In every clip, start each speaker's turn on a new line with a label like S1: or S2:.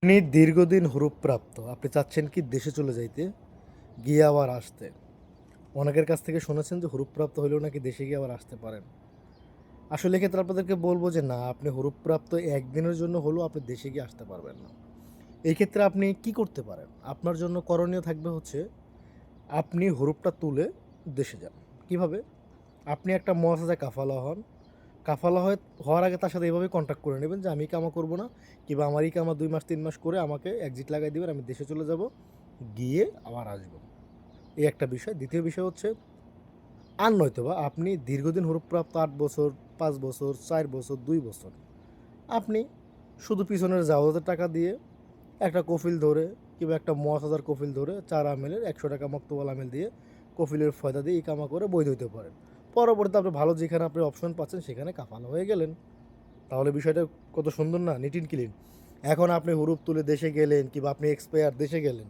S1: আপনি দীর্ঘদিন হরুপ্রাপ্ত। আপনি চাচ্ছেন কি দেশে চলে যাইতে, গিয়ে আবার আসতে। অনেকের কাছ থেকে শুনেছেন যে হরুপ্রাপ্ত হইলেও নাকি দেশে গিয়ে আবার আসতে পারেন। আসলে এক্ষেত্রে আপনাদেরকে বলব যে না, আপনি হরুপ্রাপ্ত একদিনের জন্য হলেও আপনি দেশে গিয়ে আসতে পারবেন না। এই ক্ষেত্রে আপনি কি করতে পারেন? আপনার জন্য করণীয় থাকবে হচ্ছে, আপনি হরুপটা তুলে দেশে যান। কিভাবে? আপনি একটা মুআসাসায় কাফালা হন। কাফালা হওয়ার আগে তার সাথে এভাবে কন্ট্যাক্ট করে নেবেন যে, আমি ইকামা করব না, কিংবা আমার ইকামা ২ মাস ৩ মাস করে আমাকে এক্সিট লাগায় দিবেন। আমি দেশে চলে যাব, গিয়ে আবার আসব। এই একটা বিষয়। দ্বিতীয় বিষয় হচ্ছে, আর নয়তোবা আপনি দীর্ঘদিন হরুপ্রাপ্ত ৮ বছর, ৫ বছর, ৪ বছর, ২ বছর আপনি শুধু পিছনের জাওজাতের টাকা দিয়ে একটা কফিল ধরে, কিংবা একটা মুআসাসার কফিল ধরে ৪ আমেলের ৳১০০ মক্তবাল আমেল দিয়ে কফিলের ফয়দা দিয়ে ইকামা করে বৈধ হইতে পারেন। পরবর্তীতে আপনি ভালো যেখানে আপনি অপশন পাচ্ছেন সেখানে কাফালা হয়ে গেলেন। তাহলে বিষয়টা কত সুন্দর না? Neat and clean. এখন আপনি হুরুপ তুলে দেশে গেলেন, কিংবা আপনি এক্সপায়ার দেশে গেলেন।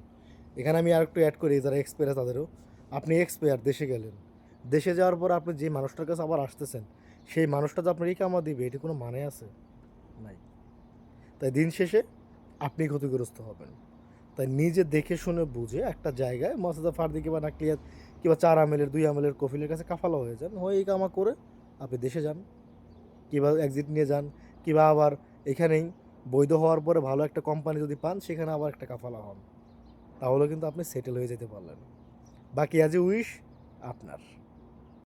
S1: এখানে আমি আরেকটু অ্যাড করি, যারা এক্সপায়ার তাদেরও। আপনি এক্সপায়ার দেশে গেলেন। দেশে যাওয়ার পর আপনি যে মানুষটার কাছে আবার আসতেছেন, সেই মানুষটা যে আপনার ইকামা দিবে, এটি কোনো মানে আছে? নাই। তাই দিন শেষে আপনি ক্ষতিগ্রস্ত হবেন। তাই নিজে দেখে শুনে বুঝে একটা জায়গায় মুআসাসা ফার্দি কিংবা নাকলিয়াত কিংবা ৪ আমেলের ২ আমেলের কফিলের কাছে কাফালা হয়ে যান। হয়ে ইকামা করে আপনি দেশে যান। কিংবা এক্সিট নিয়ে যান, কিংবা আবার এখানেই বৈধ হওয়ার পরে ভালো একটা কোম্পানি যদি পান, সেখানে আবার একটা কাফালা হন। তাহলে কিন্তু আপনি সেটেল হয়ে যেতে পারলেন। বাকি অ্যাজ এ উইশ আপনার।